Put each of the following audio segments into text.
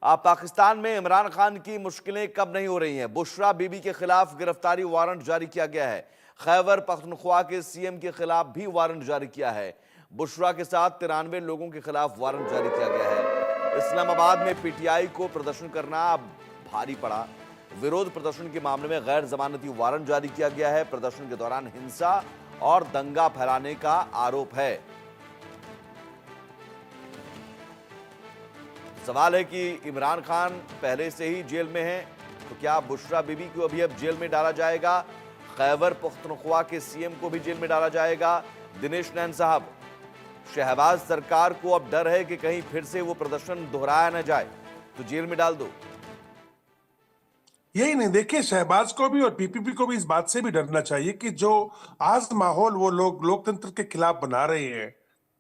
पाकिस्तान में इमरान खान की मुश्किलें कब नहीं हो रही हैं। बुशरा बीबी के खिलाफ गिरफ्तारी वारंट जारी किया गया है। खैबर पख्तूनख्वा के सीएम के खिलाफ भी वारंट जारी किया है। बुशरा के साथ 93 लोगों के खिलाफ वारंट जारी किया गया है। इस्लामाबाद में पीटीआई को प्रदर्शन करना भारी पड़ा। विरोध प्रदर्शन के मामले में गैर जमानती वारंट जारी किया गया है। प्रदर्शन के दौरान हिंसा और दंगा फैलाने का आरोप है। सवाल है कि इमरान खान पहले से ही जेल में हैं, तो क्या बुशरा बीबी को अभी अब जेल में डाला जाएगा? खैबर पख्तूनख्वा के सीएम को भी जेल में डाला जाएगा? दिनेश नैन साहब, शहबाज सरकार को अब डर है कि कहीं फिर से वो प्रदर्शन दोहराया न जाए, तो जेल में डाल दो। यही नहीं, देखिए, शहबाज को भी और पीपीपी को भी इस बात से भी डरना चाहिए कि जो आज माहौल वो लोग लोकतंत्र के खिलाफ बना रहे हैं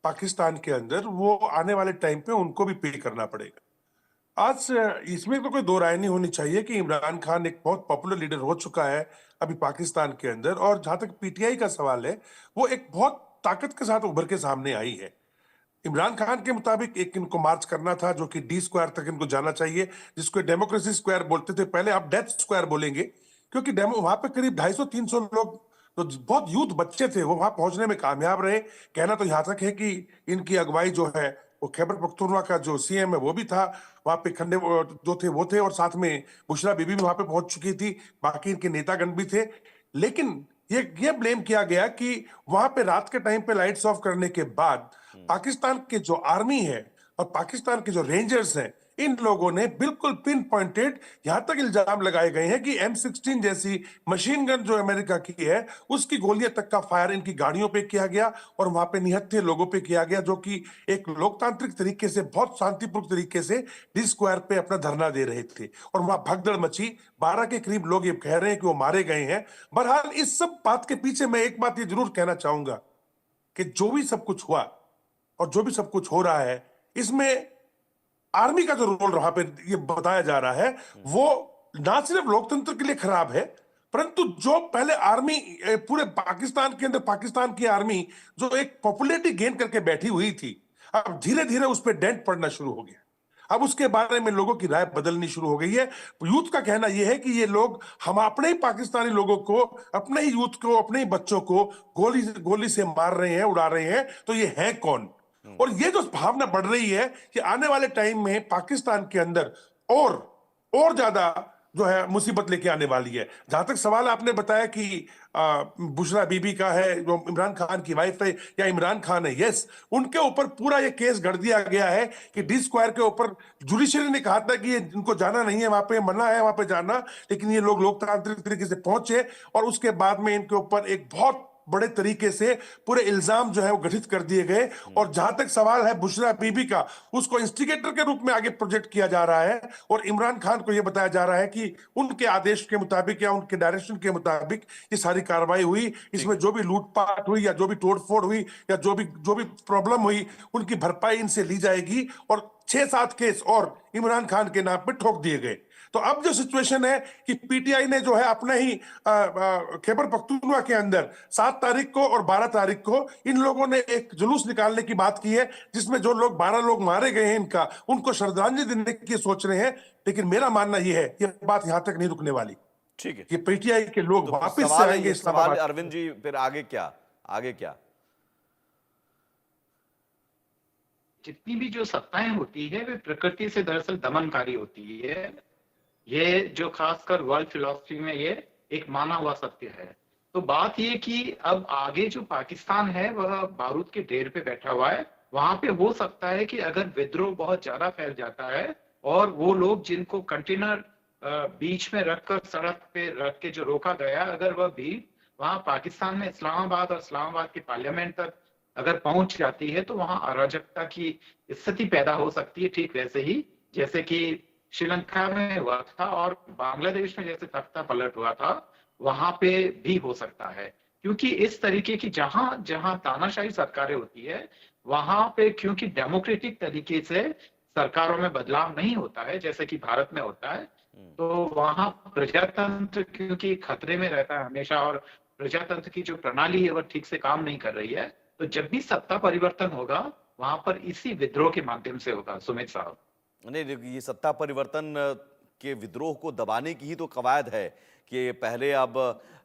पाकिस्तान के अंदर, वो आने वाले टाइम पे उनको भी पे करना पड़ेगा। आज इसमें तो कोई दो राय नहीं होनी चाहिए कि इमरान खान एक बहुत पॉपुलर लीडर हो चुका है अभी पाकिस्तान के अंदर, और जहां तक पीटीआई का सवाल है, वो एक बहुत ताकत के साथ उभर के सामने आई है। इमरान खान के मुताबिक एक इनको मार्च करना था जो कि डी स्क्वायर तक इनको जाना चाहिए, जिसको डेमोक्रेसी स्क्वायर बोलते थे पहले, अब डेथ स्क्वायर बोलेंगे, क्योंकि डेमो वहां पे करीब 250-300 लोग, तो बहुत यूथ बच्चे थे, वो वहां पहुंचने में कामयाब रहे। कहना तो यहां तक है कि इनकी अगुवाई जो है वो खैबर पख्तूनख्वा का जो सीएम है वो भी था वहां पे, खंडे जो थे वो थे, और साथ में बुशरा बीबी भी वहां पे पहुंच चुकी थी, बाकी इनके नेतागण भी थे। लेकिन ये ब्लेम किया गया कि वहां पे रात के टाइम पे लाइट्स ऑफ करने के बाद पाकिस्तान के जो आर्मी है और पाकिस्तान के जो रेंजर्स हैं, इन लोगों ने बिल्कुल पिन पॉइंटेड यहां तक इल्जाम लगाए गए हैं कि M16 जैसी मशीन गन जो अमेरिका की है उसकी गोलियां तक का फायर इनकी गाड़ियों पे किया गया और वहां पे निहत्थे लोगों पे किया गया, जो कि एक लोकतांत्रिक तरीके से, बहुत शांतिपूर्ण तरीके से डी स्क्वायर पे अपना धरना दे रहे थे, और वहां भगदड़ मची। 12 के करीब लोग ये कह रहे हैं कि वो मारे गए हैं। बहरहाल इस सब बात के पीछे मैं एक बात ये जरूर कहना चाहूंगा कि जो भी सब कुछ हुआ और जो भी सब कुछ हो रहा है, इसमें आर्मी का जो रोल वहां पे ये बताया जा रहा है, वो ना सिर्फ लोकतंत्र के लिए खराब है, परंतु जो पहले आर्मी पूरे पाकिस्तान के अंदर, पाकिस्तान की आर्मी जो एक पॉपुलैरिटी गेन करके बैठी हुई थी, अब धीरे धीरे उस पर डेंट पड़ना शुरू हो गया। अब उसके बारे में लोगों की राय बदलनी शुरू हो गई है। यूथ का कहना यह है कि ये लोग, हम अपने ही पाकिस्तानी लोगों को, अपने ही यूथ को, अपने ही बच्चों को गोली गोली से मार रहे हैं, उड़ा रहे हैं, तो ये है कौन? और ये जो भावना बढ़ रही है कि आने वाले टाइम में पाकिस्तान के अंदर और ज्यादा जो है मुसीबत लेके आने वाली है। जहां तक सवाल आपने बताया कि बुशरा बीबी का है, जो इमरान खान की वाइफ है या इमरान खान है, यस, उनके ऊपर पूरा ये केस गढ़ दिया गया है कि डी स्क्वायर के ऊपर जुडिशरी ने कहा था कि ये इनको जाना नहीं है, वहां पे मना है वहां पे जाना, लेकिन ये लोग लोकतांत्रिक तरीके से पहुंचे और उसके बाद में इनके ऊपर एक बहुत बड़े तरीके से पूरे इल्जाम जो है वो गठित कर दिए गए। और जहां तक सवाल है बुशरा बीबी का, उसको इंस्टिगेटर के रूप में आगे प्रोजेक्ट किया जा रहा है और इमरान खान को यह बताया जा रहा है कि उनके आदेश के मुताबिक या उनके डायरेक्शन के मुताबिक ये सारी कार्रवाई हुई। इसमें जो भी लूटपाट हुई या जो भी तोड़फोड़ हुई या जो भी प्रॉब्लम हुई, उनकी भरपाई इनसे ली जाएगी, और 6-7 केस और इमरान खान के नाम पे ठोक दिए गए। तो अब जो सिचुएशन है कि पीटीआई ने जो है अपने ही खैबर पख्तूनख्वा के अंदर 7 तारीख को और 12 तारीख को इन लोगों ने एक जुलूस निकालने की बात की है, जिसमें जो लोग 12 लोग मारे गए हैं इनका, उनको श्रद्धांजलि देने की सोच रहे हैं। लेकिन मेरा मानना यह है ये बात यहां तक नहीं रुकने वाली। ठीक है, ये पीटीआई के लोग तो वापस से आएंगे सवाल इस्लामाबाद। अरविंद जी, फिर आगे क्या? आगे क्या? जितनी भी जो सत्ताएं होती है वे प्रकृति से दरअसल दमनकारी होती है। ये जो खासकर वर्ल्ड फिलॉसफी में ये एक माना हुआ सत्य है। तो बात ये कि अब आगे जो पाकिस्तान है वह बारूद के ढेर पे बैठा हुआ है। वहां पे हो सकता है कि अगर विद्रोह बहुत ज्यादा फैल जाता है और वो लोग जिनको कंटेनर बीच में रखकर सड़क पे रख के जो रोका गया, अगर वह भीड़ वहां पाकिस्तान में इस्लामाबाद और इस्लामाबाद के पार्लियामेंट तक अगर पहुंच जाती है तो वहां अराजकता की स्थिति पैदा हो सकती है, ठीक वैसे ही जैसे कि श्रीलंका में हुआ था और बांग्लादेश में जैसे तख्ता पलट हुआ था, वहां पे भी हो सकता है। क्योंकि इस तरीके की जहां जहां तानाशाही सरकारें होती है वहां पे, क्योंकि डेमोक्रेटिक तरीके से सरकारों में बदलाव नहीं होता है जैसे कि भारत में होता है, तो वहां प्रजातंत्र क्योंकि खतरे में रहता है हमेशा, और प्रजातंत्र की जो प्रणाली है वह ठीक से काम नहीं कर रही है। तो जब भी सत्ता परिवर्तन होगा वहां पर इसी विद्रोह के माध्यम से होगा। सुमित साहब, नहीं देखिए, ये सत्ता परिवर्तन के विद्रोह को दबाने की ही तो कवायद है कि पहले अब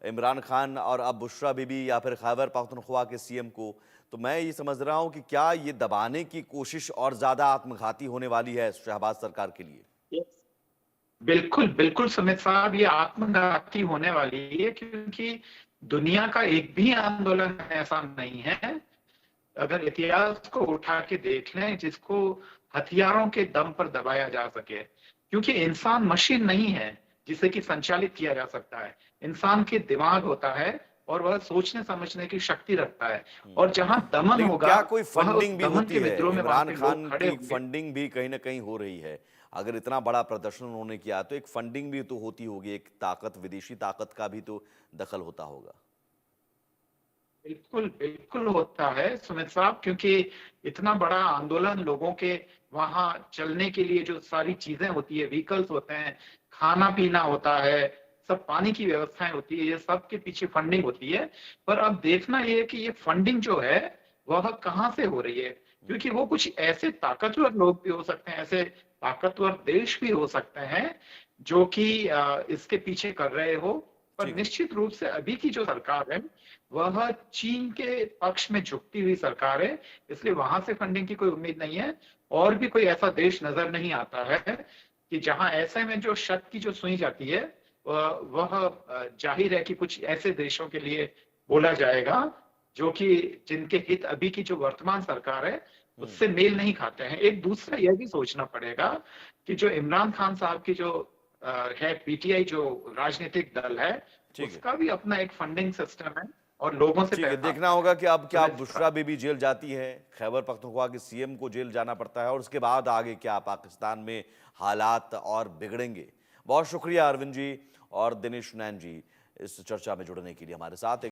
इमरान खान और अब बुशरा बीबी या फिर खैबर पख्तूनख्वा के सीएम को, तो मैं ये समझ रहा हूं कि क्या ये दबाने की कोशिश और ज्यादा आत्मघाती होने वाली है शहबाज सरकार के लिए? बिल्कुल बिल्कुल सुमित साहब, ये आत्मघाती होने वाली है, क्योंकि दुनिया का एक भी आंदोलन ऐसा नहीं है, अगर इतिहास को उठा के देख लें, जिसको हथियारों के दम पर दबाया जा सके। क्योंकि इंसान मशीन नहीं है जिसे कि संचालित किया जा सकता है। इंसान के दिमाग होता है और वह सोचने समझने की शक्ति रखता है, और जहां दमन लेकिन होगा क्या कोई वह उस फंडिंग भी दमन होती के है? विद्रोह में वहां इमरान पे खान लोग खड़े की होंगे। फंडिंग भी कहीं ना कहीं हो रही है। अगर इतना बड़ा प्रदर्शन उन्होंने किया तो एक फंडिंग भी तो होती होगी, एक ताकत, विदेशी ताकत का भी तो दखल होता होगा। बिल्कुल बिल्कुल होता है सुमित साहब, क्योंकि इतना बड़ा आंदोलन, लोगों के वहां चलने के लिए जो सारी चीजें होती है, व्हीकल्स होते हैं, खाना पीना होता है, सब पानी की व्यवस्थाएं होती है, ये सब के पीछे फंडिंग होती है। पर अब देखना ये है कि ये फंडिंग जो है वह कहाँ से हो रही है, क्योंकि वो कुछ ऐसे ताकतवर लोग भी हो सकते हैं, ऐसे ताकतवर देश भी हो सकते हैं जो कि इसके पीछे कर रहे हो। पर ठीक है। निश्चित रूप से अभी की जो सरकार है वह चीन के पक्ष में झुकती हुई सरकार है, इसलिए वहां से फंडिंग की कोई उम्मीद नहीं है। और भी कोई ऐसा देश नजर नहीं आता है कि जहां ऐसे में जो शक की जो सुई जाती है वह जाहिर है कि कुछ ऐसे देशों के लिए बोला जाएगा जो कि जिनके हित अभी की जो वर्तमान सरकार है उससे मेल नहीं खाते हैं। एक दूसरा यह भी सोचना पड़ेगा कि जो इमरान खान साहब की जो है पीटीआई, जो राजनीतिक दल है, ठीक है। उसका भी अपना एक फंडिंग सिस्टम है और लोगों से ठीक है, पैसा देखना आता होगा कि अब क्या है। बुशरा बीबी जेल जाती है, खैबर पख्तूनख्वा के सीएम को जेल जाना पड़ता है, और उसके बाद आगे क्या पाकिस्तान में हालात और बिगड़ेंगे। बहुत शुक्रिया अरविंद जी और दिनेश नैन जी इस चर्चा में जुड़ने के लिए हमारे साथ।